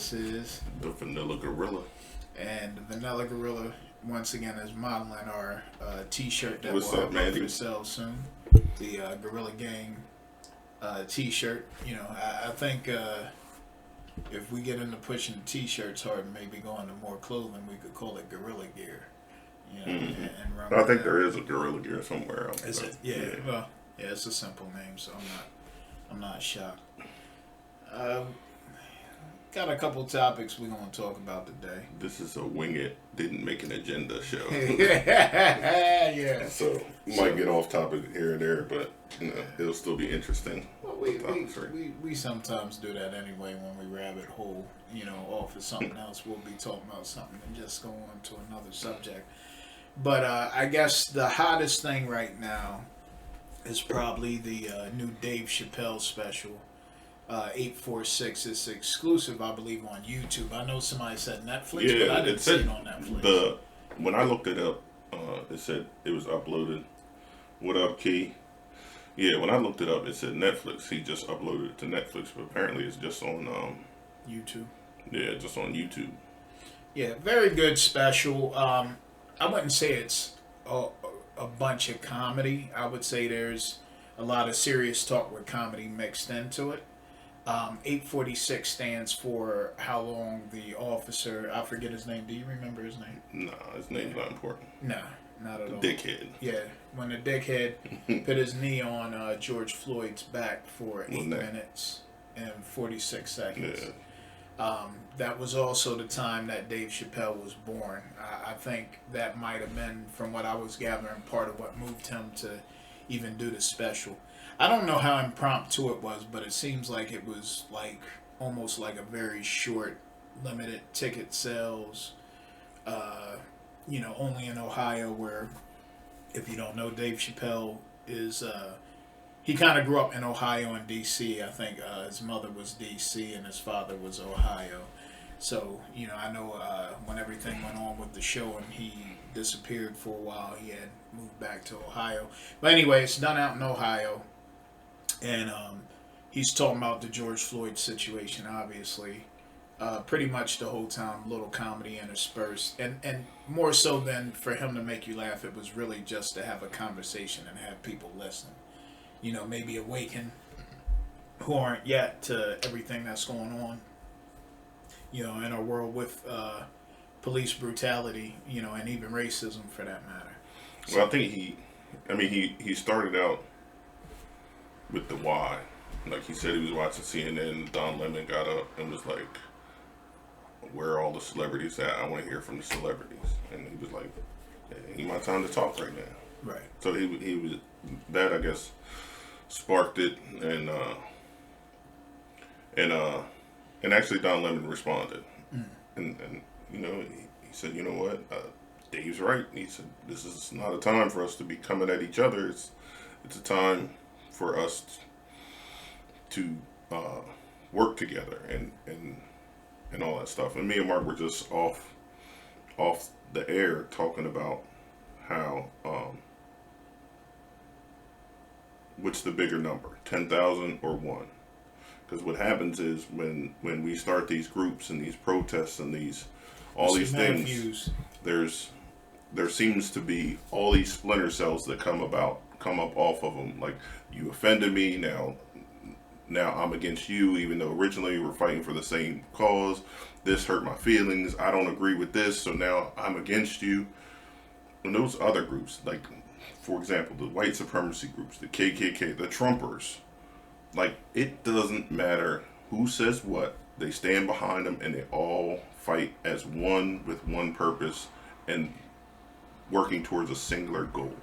This is the Vanilla Gorilla. And the Vanilla Gorilla once again is modeling our T-shirt that What's will up, have up Mandy? for sale soon. The Gorilla Gang T-shirt. You know, I think if we get into pushing T-shirts hard and maybe going to more clothing, we could call it Gorilla Gear. You know, and run I with think that. there is a Gorilla Gear somewhere else. Is it? Yeah. Well, yeah, it's a simple name, so I'm not shocked. Got a couple topics we're gonna talk about today. This is a wing it, didn't make an agenda show. Yeah. So might get off topic here and there, but you know, it'll still be interesting. Well, we sometimes do that anyway when we rabbit hole, you know, off of something else. We'll be talking about something and just go on to another subject. But I guess the hottest thing right now is probably the new Dave Chapelle special. 846 is exclusive, I believe, on YouTube. I know somebody said Netflix, but I didn't see it on Netflix. When I looked it up, it said it was uploaded. What up, Key? Yeah, when I looked it up, it said Netflix. He just uploaded it to Netflix, but apparently it's just on YouTube. Yeah, just on YouTube. Yeah, very good special. I wouldn't say it's a bunch of comedy. I would say there's a lot of serious talk with comedy mixed into it. 846 stands for how long the officer, I forget his name. Do you remember his name? Nah, his name's not important. No, not at all. Dickhead. Yeah, when the dickhead put his knee on George Floyd's back for 8 minutes and 46 seconds. Yeah. That was also the time that Dave Chapelle was born. I think that might have been, from what I was gathering, part of what moved him to even do the special. I don't know how impromptu it was, but it seems like it was like almost like a very short, limited ticket sales. You know, only in Ohio, where, if you don't know, Dave Chapelle is he kind of grew up in Ohio and D.C. I think his mother was D.C. and his father was Ohio. So, you know, I know when everything went on with the show and he disappeared for a while, he had moved back to Ohio. But anyway, it's done out in Ohio. And he's talking about the George Floyd situation, obviously. Pretty much the whole time, little comedy interspersed. And more so than for him to make you laugh, it was really just to have a conversation and have people listen. You know, maybe awaken who aren't yet to everything that's going on, you know, in our world with police brutality, you know, and even racism for that matter. So, well, I think he started out with the why. Like he said, he was watching CNN. Don Lemon got up and was like, "Where are all the celebrities at? I want to hear from the celebrities." And he was like, "Hey, ain't my time to talk right now." Right. So he was that, I guess, sparked it, and actually Don Lemon responded, and you know he said, "You know what, Dave's right." He said, "This is not a time for us to be coming at each other. It's a time for us to work together and all that stuff." And me and Mark were just off the air talking about how what's the bigger number, 10,000 or 1? Because what happens is when we start these groups and these protests and all these things, there seems to be all these splinter cells that come up off of them. Like, you offended me, now I'm against you, even though originally we were fighting for the same cause. This hurt my feelings. I don't agree with this, so now I'm against you. And those other groups, like, for example, the white supremacy groups, the KKK, the Trumpers, like, it doesn't matter who says what. They stand behind them and they all fight as one with one purpose and working towards a singular goal.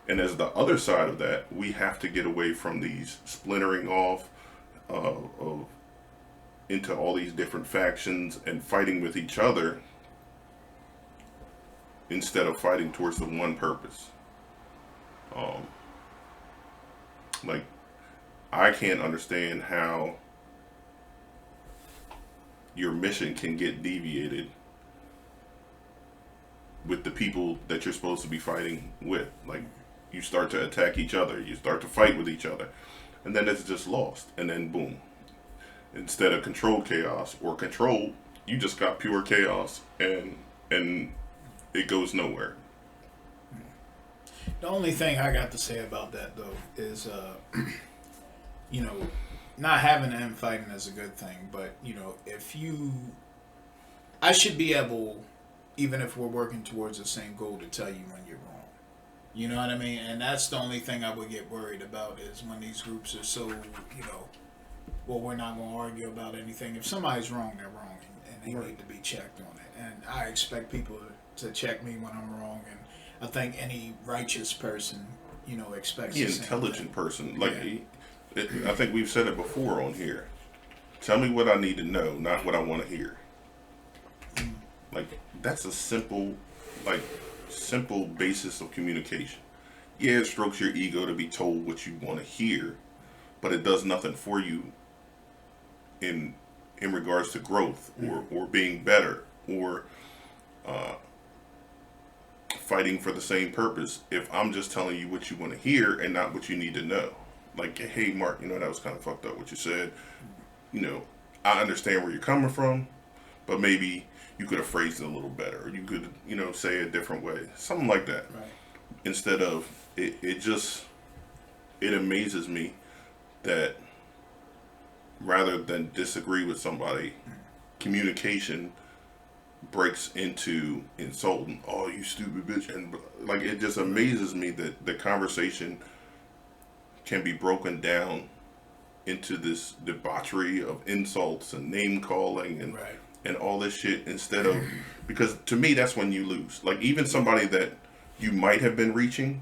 And as the other side of that, we have to get away from these splintering off into all these different factions and fighting with each other instead of fighting towards the one purpose. Like, I can't understand how your mission can get deviated with the people that you're supposed to be fighting with. Like, you start to attack each other, you start to fight with each other, and then it's just lost, and then boom. instead of controlled chaos or controlled, you just got pure chaos and it goes nowhere. The only thing I got to say about that though is, you know, not having an infighting is a good thing, but you know, I should be able, even if we're working towards the same goal, to tell you when you're wrong. You know what I mean? And that's the only thing I would get worried about is when these groups are so, you know, well, we're not going to argue about anything. If somebody's wrong, they're wrong, and they need to be checked on it. And I expect people to check me when I'm wrong, and I think any righteous person, you know, expects the intelligent person. Like, I think we've said it before on here. Tell me what I need to know, not what I want to hear. Like, that's a simple basis of communication. Yeah, it strokes your ego to be told what you want to hear, but it does nothing for you in regards to growth or being better or fighting for the same purpose if I'm just telling you what you want to hear and not what you need to know. Like, hey, Mark, you know, that was kind of fucked up what you said. You know, I understand where you're coming from, but maybe you could have phrased it a little better, or you could, you know, say it a different way. Something like that. Right. Instead of, it amazes me that rather than disagree with somebody, communication breaks into insulting, oh, you stupid bitch. And like, it just amazes me that the conversation can be broken down into this debauchery of insults and name calling and right. and all this shit, instead of, because to me that's when you lose. Like, even somebody that you might have been reaching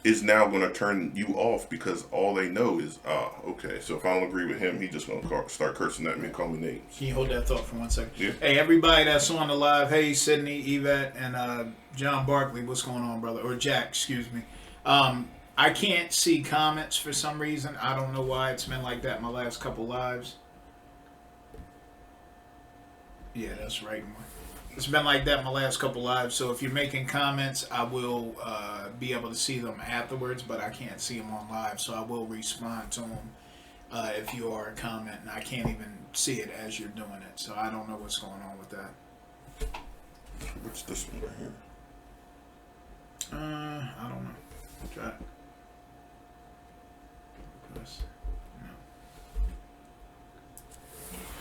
is now going to turn you off because all they know is, okay, so if I don't agree with him, he's just going to start cursing at me and call me names. Can you hold that thought for 1 second? Yeah. Hey, everybody that's on the live, hey, Sydney, Yvette, and John Barkley, what's going on, brother? Or Jack, excuse me. I can't see comments for some reason. I don't know why. It's been like that my last couple lives. Yeah, that's right. It's been like that my last couple lives. So if you're making comments, I will be able to see them afterwards, but I can't see them on live. So I will respond to them if you are commenting. I can't even see it as you're doing it. So I don't know what's going on with that. What's this one right here? I don't know. Try it. No.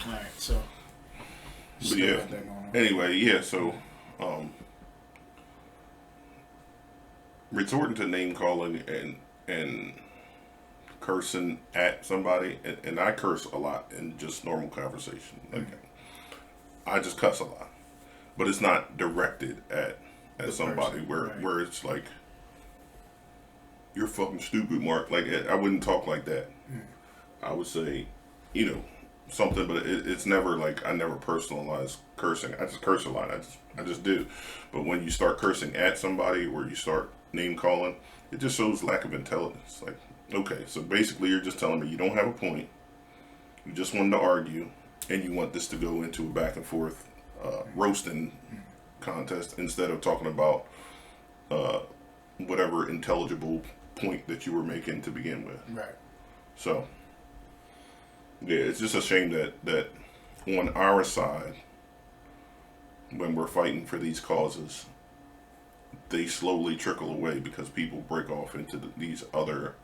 All right, so. But yeah, anyway, yeah, so resorting to name calling and cursing at somebody, and I curse a lot in just normal conversation. Like, I just cuss a lot, but it's not directed at somebody where it's like, you're fucking stupid, Mark. Like, I wouldn't talk like that. I would say, you know, something, but it's never like, I never personalize cursing. I just curse a lot. I just do. But when you start cursing at somebody or you start name calling, it just shows lack of intelligence. Like, okay, so basically you're just telling me you don't have a point. You just wanted to argue, and you want this to go into a back and forth roasting contest instead of talking about whatever intelligible point that you were making to begin with. Right. So, yeah, it's just a shame that on our side, when we're fighting for these causes, they slowly trickle away because people break off into these other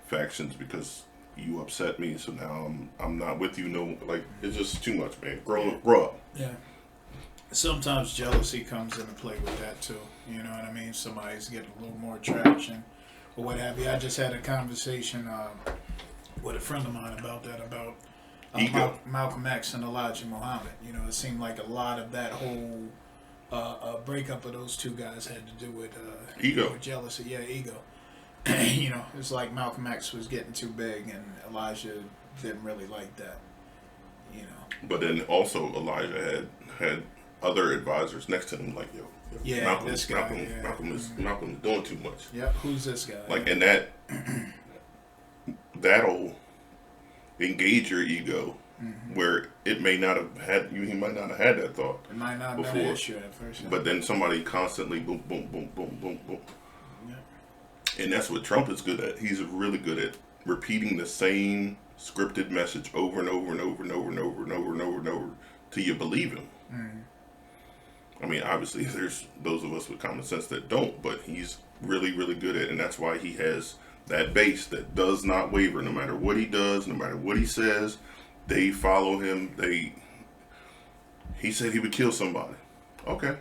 factions because you upset me, so now I'm not with you. No, like, it's just too much, man. Grow up. Yeah. Sometimes jealousy comes into play with that too. You know what I mean? Somebody's getting a little more traction or what have you. I just had a conversation with a friend of mine about that, about Malcolm X and Elijah Muhammad. You know, it seemed like a lot of that whole breakup of those two guys had to do with ego, with jealousy. Yeah, ego. You know, it's like Malcolm X was getting too big, and Elijah didn't really like that. You know. But then also Elijah had other advisors next to him, like, yo, yeah, Malcolm, this guy, Malcolm is doing too much. Yep, who's this guy? Like, and that'll engage your ego, where it may not have had he might not have had that thought. It might not before, have been an issue at first. Yeah. But then somebody constantly boom, boom, boom, boom, boom, boom. Yep. And that's what Trump is good at. He's really good at repeating the same scripted message over and over and over and over and over and over and over and over till you believe him. I mean, obviously, there's those of us with common sense that don't, but he's really, really good at it, and that's why he has that base that does not waver no matter what he does, no matter what he says. They follow him. He said he would kill somebody. Okay,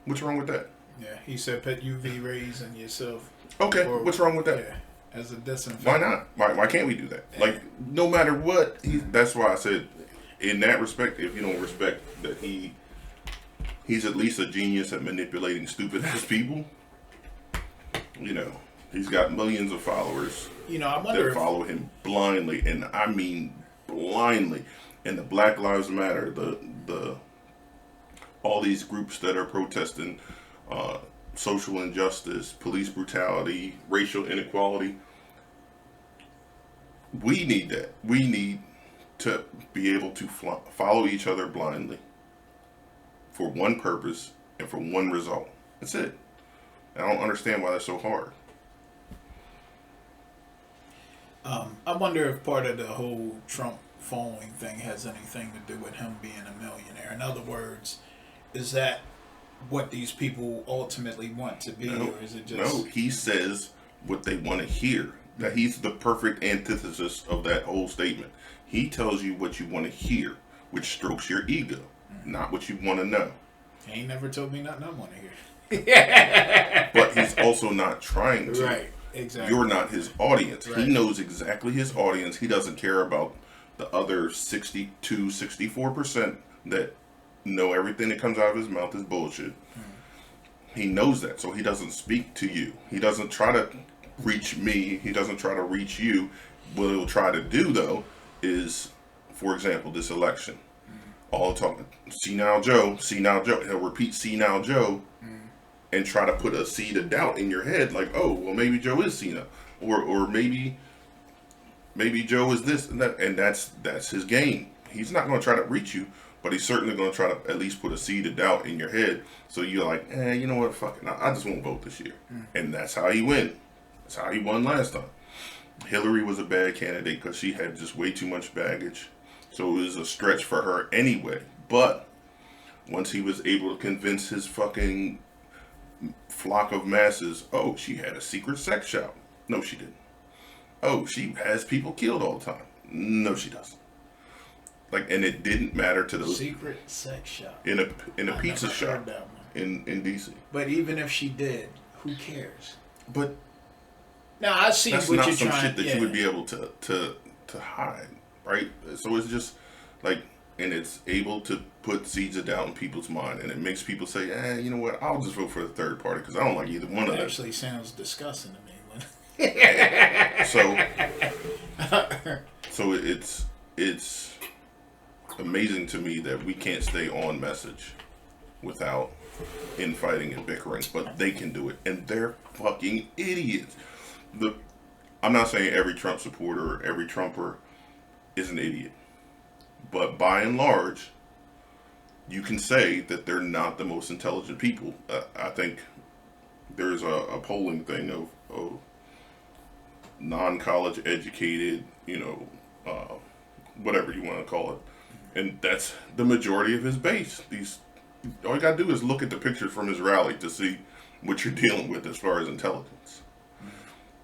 what's wrong with that? Yeah, he said put UV rays on yourself. Okay, what's wrong with that? Yeah, as a disinfectant. Why not? Why can't we do that? Like, no matter what, that's why I said, in that respect, if you don't respect that he's at least a genius at manipulating stupid ass people. You know, he's got millions of followers. You know, I wonder that follow him blindly, and I mean blindly. And the Black Lives Matter, the all these groups that are protesting social injustice, police brutality, racial inequality. We need that. We need to be able to follow each other blindly for one purpose and for one result. That's it. I don't understand why that's so hard. I wonder if part of the whole Trump following thing has anything to do with him being a millionaire. In other words, is that what these people ultimately want to be, or is it just... No, he says what they want to hear. That he's the perfect antithesis of that whole statement. He tells you what you want to hear, which strokes your ego, not what you want to know. He ain't never told me nothing I want to hear. But he's also not trying to. Right, exactly. You're not his audience. Right. He knows exactly his audience. He doesn't care about the other 62, 64% that know everything that comes out of his mouth is bullshit. He knows that, so he doesn't speak to you. He doesn't try to reach me. He doesn't try to reach you. What he'll try to do, though, is, for example, this election. All the talking, see now Joe, see now Joe. He'll repeat see now Joe and try to put a seed of doubt in your head, like, oh, well, maybe Joe is senile. Or maybe Joe is this and that. And that's his game. He's not going to try to reach you, but he's certainly going to try to at least put a seed of doubt in your head. So you're like, you know what, fuck it. I just won't vote this year. And that's how he win. That's how he won last time. Hillary was a bad candidate because she had just way too much baggage. So it was a stretch for her anyway. But once he was able to convince his fucking flock of masses, oh, she had a secret sex shop. No, she didn't. Oh, she has people killed all the time. No, she doesn't. Like, and it didn't matter to those secret sex shop in a pizza shop in DC. But even if she did, who cares? But now I see that's what not you're some trying. Shit that you would be able to hide, right? So it's just like, and it's able to put seeds of doubt in people's mind, and it makes people say, you know what? I'll just vote for the third party because I don't like either one of them. It actually sounds disgusting to me. So it's amazing to me that we can't stay on message without infighting and bickering, but they can do it, and they're fucking idiots. I'm not saying every Trump supporter or every Trumper is an idiot, but by and large, you can say that they're not the most intelligent people. I think there's a polling thing of non-college educated, whatever you want to call it. And that's the majority of his base. All you gotta do is look at the pictures from his rally to see what you're dealing with as far as intelligence.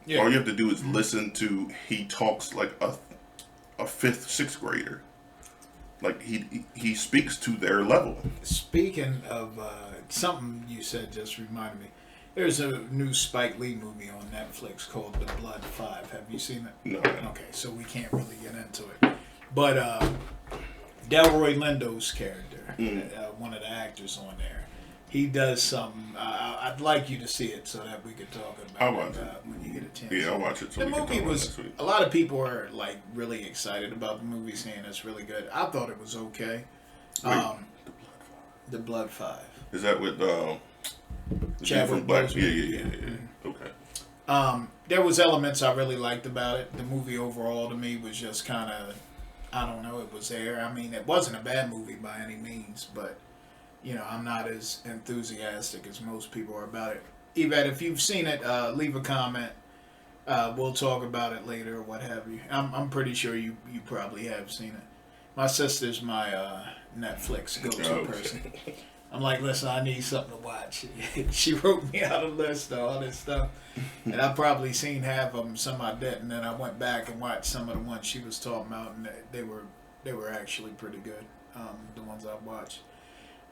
Yeah. All you have to do is listen to, he talks like a fifth, sixth grader. Like he speaks to their level. Speaking of something you said just reminded me. There's a new Spike Lee movie on Netflix called The Blood 5. Have you seen it? No. Okay, so we can't really get into it. But Delroy Lindo's character, one of the actors on there, he does something. I'd like you to see it so that we could talk about it when you get a chance. Yeah, I'll watch it. So the movie was, a lot of people are like really excited about the movie, saying it's really good. I thought it was okay. The Blood 5. Is that with Chadwick Black? Yeah. Okay. There was elements I really liked about it. The movie overall to me was just kind of, I don't know, it was there. I mean, it wasn't a bad movie by any means, but I'm not as enthusiastic as most people are about it. Yvette, if you've seen it, leave a comment. We'll talk about it later or what have you. I'm pretty sure you probably have seen it. My sister's my Netflix go-to person. I'm like, listen, I need something to watch. She wrote me out a list of all this stuff, and I probably seen half of them. Some I didn't, and then I went back and watched some of the ones she was talking about, and they were actually pretty good. The ones I watched,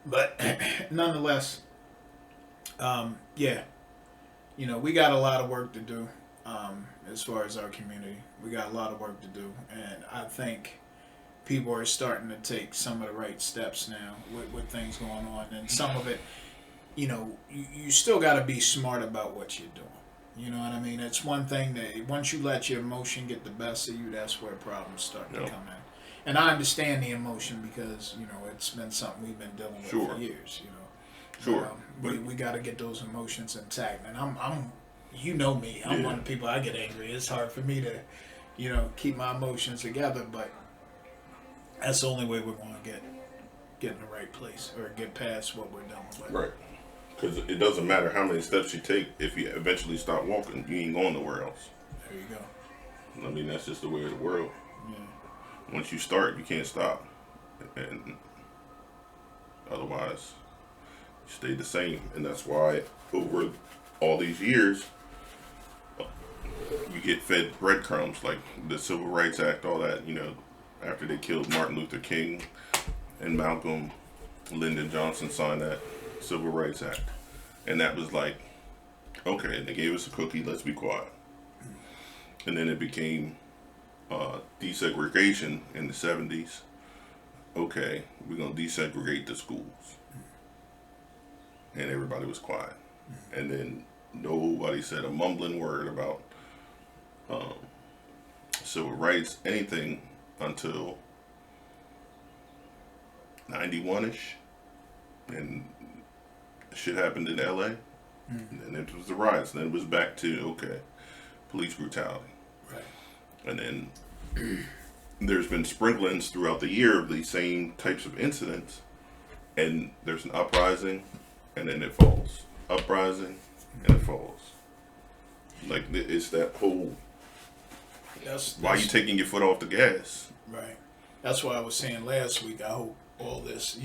but nonetheless, yeah, we got a lot of work to do. As far as our community, we got a lot of work to do, and I think people are starting to take some of the right steps now with things going on, and some of it, you still got to be smart about what you're doing. You know what I mean? It's one thing that once you let your emotion get the best of you, that's where problems start to come in. And I understand the emotion because it's been something we've been dealing with for years. Sure. We got to get those emotions intact, and I'm you know me. I'm one of the people I get angry. It's hard for me to, keep my emotions together, but that's the only way we're going to get in the right place or get past what we're dealing with. Right. Because it doesn't matter how many steps you take. If you eventually stop walking, you ain't going nowhere else. There you go. I mean, that's just the way of the world. Yeah. Once you start, you can't stop. And otherwise, you stay the same. And that's why over all these years, you get fed breadcrumbs like the Civil Rights Act, all that, after they killed Martin Luther King and Malcolm, Lyndon Johnson signed that Civil Rights Act. And that was like, okay, they gave us a cookie, let's be quiet. And then it became desegregation in the 70s. Okay, we're going to desegregate the schools. And everybody was quiet. And then nobody said a mumbling word about civil rights, anything, until 91-ish, and shit happened in LA, and it was the riots, and then it was back to, police brutality. Right. And then there's been sprinklings throughout the year of these same types of incidents, and there's an uprising, and then it falls. Uprising, and it falls. Like, it's that whole, why are you taking your foot off the gas? Right. That's what I was saying last week. I hope all this,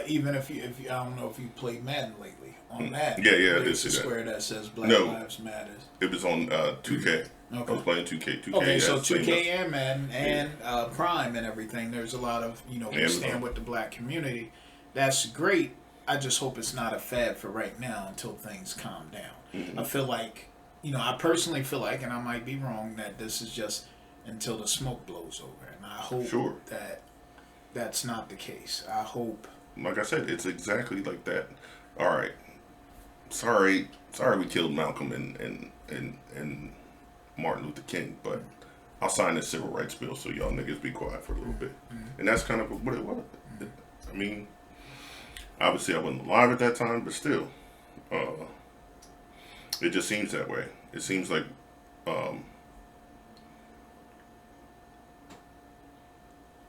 even if you, I don't know if you played Madden lately. On that, I did there's see a that. square that says Black Lives Matter. It was on 2K. Okay. I was playing 2K. Okay, so 2K and Madden and Prime and everything. There's a lot of we stand with the black community. That's great. I just hope it's not a fad for right now until things calm down. I feel like, I personally feel like, and I might be wrong, that this is just until the smoke blows over. And I hope that that's not the case. I hope. Like I said, it's exactly like that. All right. Sorry we killed Malcolm and Martin Luther King, but I'll sign this civil rights bill so y'all niggas be quiet for a little bit. And that's kind of what it was. I mean, obviously I wasn't alive at that time, but still, it just seems that way. It seems like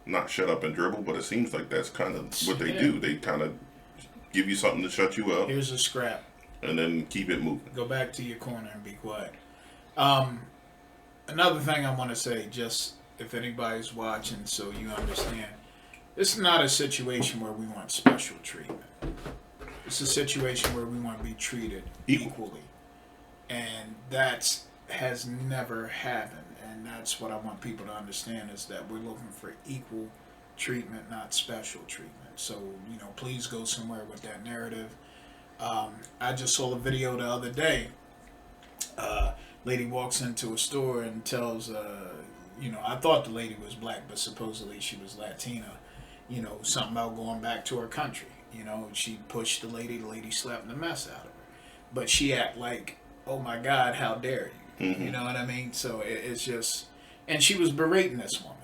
not shut up and dribble, but it seems like that's kind of what they do. They kind of give you something to shut you up. Here's a scrap. And then keep it moving. Go back to your corner and be quiet. Another thing I want to say, just if anybody's watching so you understand, this is not a situation where we want special treatment. It's a situation where we want to be treated equally. And that has never happened. And that's what I want people to understand, is that we're looking for equal treatment, not special treatment. So, please go somewhere with that narrative. I just saw a video the other day. Lady walks into a store and tells, I thought the lady was black, but supposedly she was Latina. Something about going back to her country. She pushed the lady slapped the mess out of her. But she act like, oh my God, how dare you? You know what I mean? So it's just, and she was berating this woman,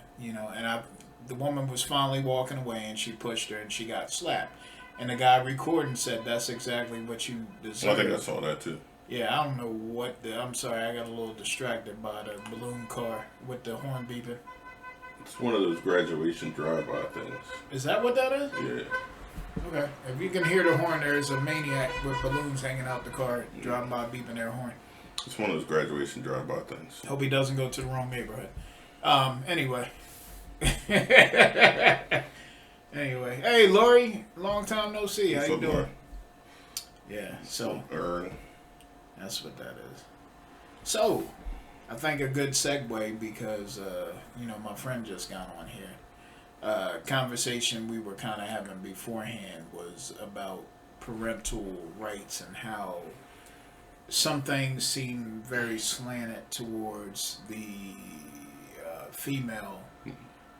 and the woman was finally walking away and she pushed her and she got slapped. And the guy recording said, that's exactly what you deserve. I think I saw that too. Yeah, I don't know what I'm sorry, I got a little distracted by the balloon car with the horn beeping. It's one of those graduation drive-by things. Is that what that is? Yeah. Okay. If you can hear the horn, there's a maniac with balloons hanging out the car, driving by beeping their horn. It's one of those graduation drive-by things. Hope he doesn't go to the wrong neighborhood. Anyway. Anyway. Hey, Lori. Long time no see. How you doing? Lori? Yeah, so. That's what that is. So, I think a good segue because, my friend just got on here. Conversation we were kind of having beforehand was about parental rights and how some things seem very slanted towards the female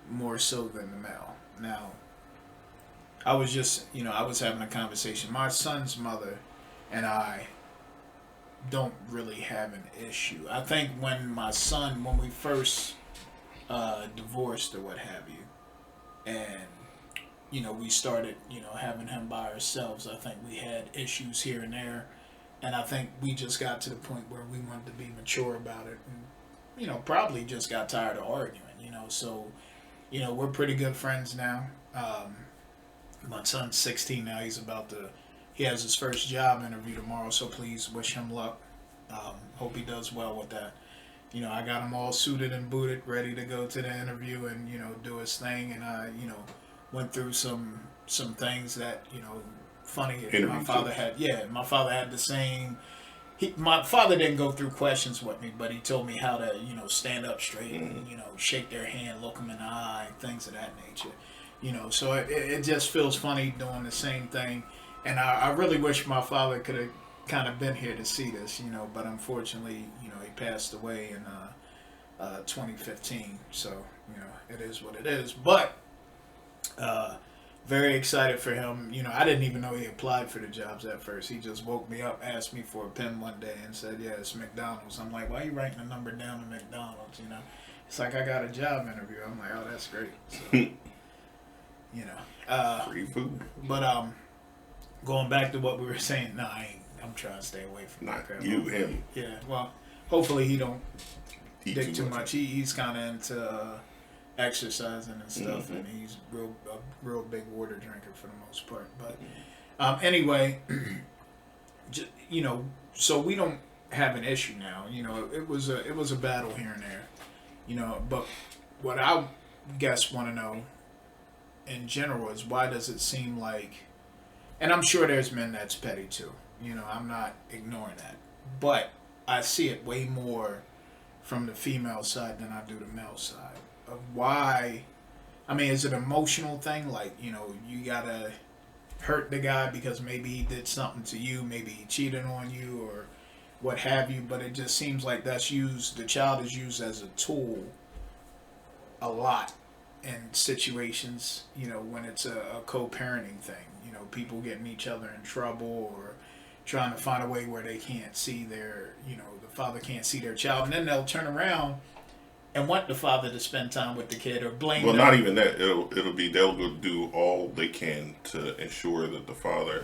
more so than the male. Now, I was just, I was having a conversation. My son's mother and I don't really have an issue. I think when we first divorced or what have you, and we started having him by ourselves, I think we had issues here and there, and I think we just got to the point where we wanted to be mature about it, and probably just got tired of arguing. So we're pretty good friends now. My son's 16 now. He has his first job interview tomorrow, so please wish him luck. Hope he does well with that. I got him all suited and booted, ready to go to the interview and, do his thing. And I, went through some things that, funny. My father had the same. My father didn't go through questions with me, but he told me how to, stand up straight and, shake their hand, look them in the eye, things of that nature. So it just feels funny doing the same thing. And I really wish my father could have kind of been here to see this, but unfortunately, he passed away in 2015. So, it is what it is. But very excited for him. I didn't even know he applied for the jobs at first. He just woke me up, asked me for a pen one day and said, yeah, it's McDonald's. I'm like, why are you writing the number down to McDonald's, It's like, I got a job interview. I'm like, oh, that's great. So, free food. But going back to what we were saying, I'm trying to stay away from that crap. Him. Yeah, well, hopefully he don't dick too much. He's kind of into exercising and stuff, and he's a real big water drinker for the most part. But anyway, so we don't have an issue now. It was a battle here and there. But what I guess want to know in general is why does it seem like, and I'm sure there's men that's petty too. I'm not ignoring that, but I see it way more from the female side than I do the male side. Of why, is it an emotional thing? Like, you gotta hurt the guy because maybe he did something to you, maybe he cheated on you or what have you, but it just seems like the child is used as a tool a lot in situations, when it's a co-parenting thing, people getting each other in trouble or trying to find a way where they can't see their, the father can't see their child, and then they'll turn around and want the father to spend time with the kid or blame them. Not even that. It'll be they'll go do all they can to ensure that the father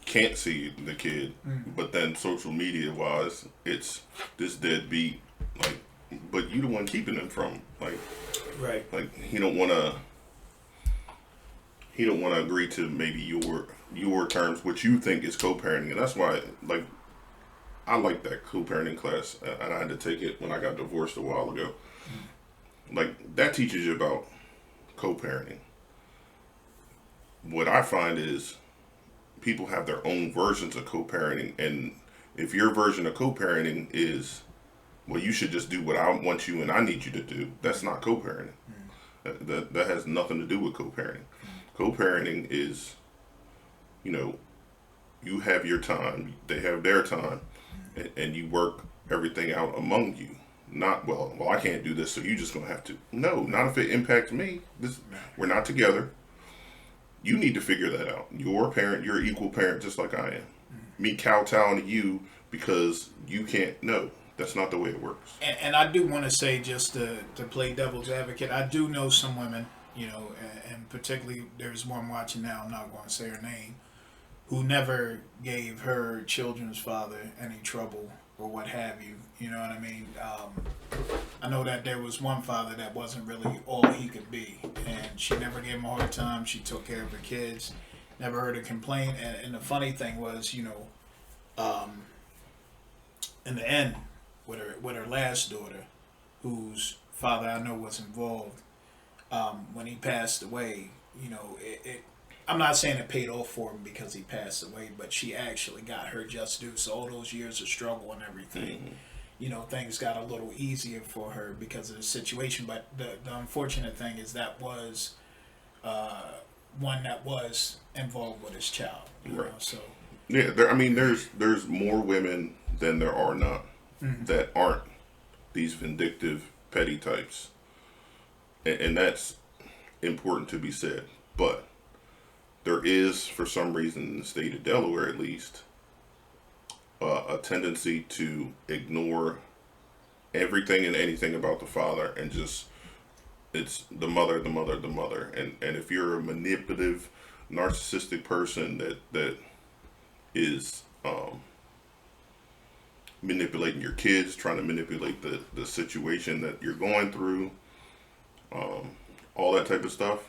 can't see the kid, but then social media wise, it's this deadbeat, like, but you the one keeping him from, like, right, like he don't want to agree to maybe your terms, which you think is co-parenting, and that's why, like, I like that co-parenting class, and I had to take it when I got divorced a while ago. Like, that teaches you about co-parenting. What I find is people have their own versions of co-parenting, and if your version of co-parenting is, well, you should just do what I want you and I need you to do, that's not co-parenting. That has nothing to do with co-parenting. Co-parenting is, you have your time, they have their time, and you work everything out among you. Not, well, I can't do this, so you just gonna have to. No, not if it impacts me. We're not together. You need to figure that out. You're a parent, you're an equal parent just like I am. Me kowtowing to you because you can't, no, that's not the way it works. And I do want to say, just to play devil's advocate, I do know some women, and particularly there's one watching now, I'm not going to say her name, who never gave her children's father any trouble or what have you. You know what I mean? I know that there was one father that wasn't really all he could be, and she never gave him a hard time. She took care of her kids, never heard a complaint. And the funny thing was, in the end, with her last daughter, whose father I know was involved, when he passed away, I'm not saying it paid off for him because he passed away, but she actually got her just due. So all those years of struggle and everything, things got a little easier for her because of the situation. But the unfortunate thing is that was one that was involved with his child. So yeah, there's more women than there are not that aren't these vindictive, petty types, and that's important to be said. But there is, for some reason, in the state of Delaware at least, a tendency to ignore everything and anything about the father and just, it's the mother, the mother, the mother. And if you're a manipulative, narcissistic person that is manipulating your kids, trying to manipulate the situation that you're going through, all that type of stuff,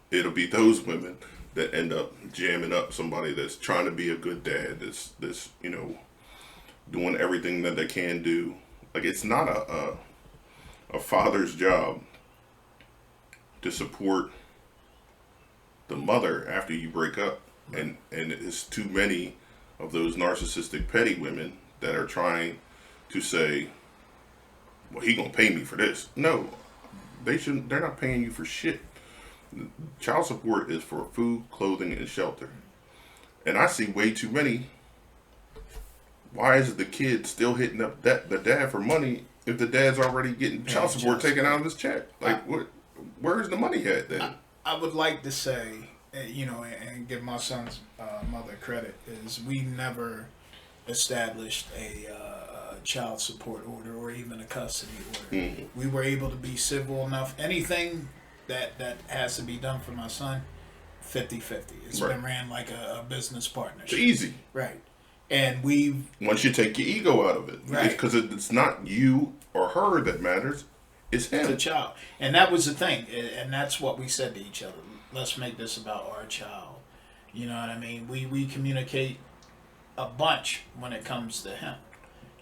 it'll be those women that end up jamming up somebody that's trying to be a good dad, that's doing everything that they can do. Like, it's not a father's job to support the mother after you break up, and it's too many of those narcissistic petty women that are trying to say, well, he gonna pay me for this. No, they shouldn't. They're not paying you for shit. Child support is for food, clothing, and shelter. And I see way too many. Why is the kid still hitting up the dad for money if the dad's already getting child support taken out of his check? Like, where's the money at then? I would like to say, and give my son's mother credit, is we never established a child support order or even a custody order. We were able to be civil enough. Anything that has to be done for my son, 50-50. It's been ran like a business partnership. It's easy. Right. And once you take your ego out of it, because it's not you or her that matters, it's him. The child. And that was the thing, and that's what we said to each other. Let's make this about our child. You know what I mean? We communicate a bunch when it comes to him.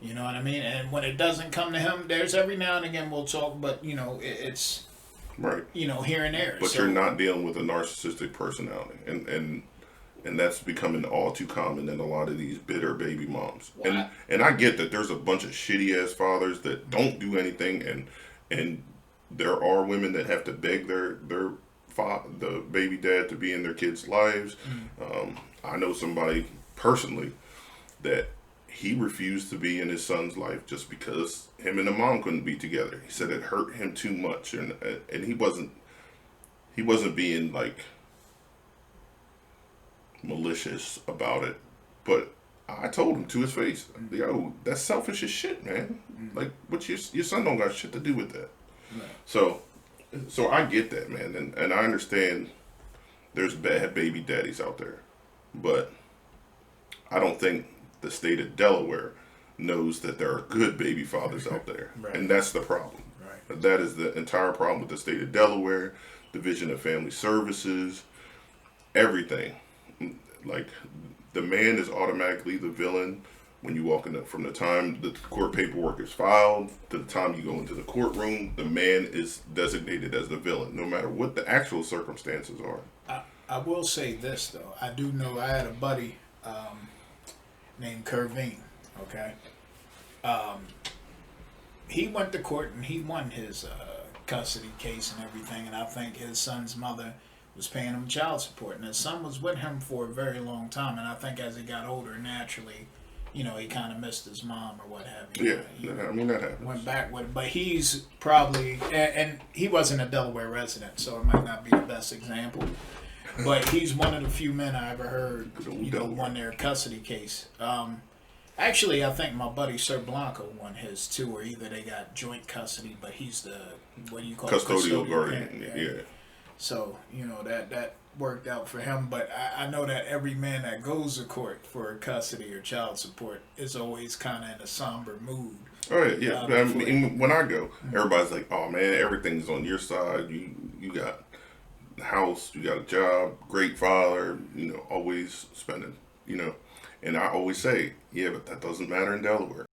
You know what I mean? And when it doesn't come to him, there's every now and again we'll talk, but it's right. Here and there. But you're not dealing with a narcissistic personality, and that's becoming all too common in a lot of these bitter baby moms. Well, and I get that there's a bunch of shitty ass fathers that don't do anything, and there are women that have to beg the baby dad to be in their kids' lives. I know somebody personally that he refused to be in his son's life just because him and the mom couldn't be together. He said it hurt him too much, and he wasn't being like malicious about it, but I told him to his face, yo, that's selfish as shit, man. Like, what your son don't got shit to do with that. So I get that, man, and I understand there's bad baby daddies out there, but I don't think the state of Delaware knows that there are good baby fathers out there. And that's the problem. That is the entire problem with the state of Delaware, Division of Family Services, everything. Like, the man is automatically the villain when you walk in. From the time the court paperwork is filed to the time you go into the courtroom, the man is designated as the villain, no matter what the actual circumstances are. I will say this, though. I do know I had a buddy named Kervine, okay? He went to court and he won his custody case and everything, and I think his son's mother was paying him child support, and his son was with him for a very long time, and I think as he got older, naturally, he kind of missed his mom or what have you. Yeah, that happens. Went back with it, but he's probably, and he wasn't a Delaware resident, so it might not be the best example, but he's one of the few men I ever heard, won their custody case. Actually, I think my buddy Sir Blanco won his too, or either they got joint custody, but he's the, what do you call it? Custodial guardian, yeah. So, that worked out for him, but I know that every man that goes to court for custody or child support is always kind of in a somber mood. Oh, yeah. I mean, when I go, everybody's like, oh, man, everything's on your side. You got a house, you got a job, great father, always spending, and I always say, yeah, but that doesn't matter in Delaware.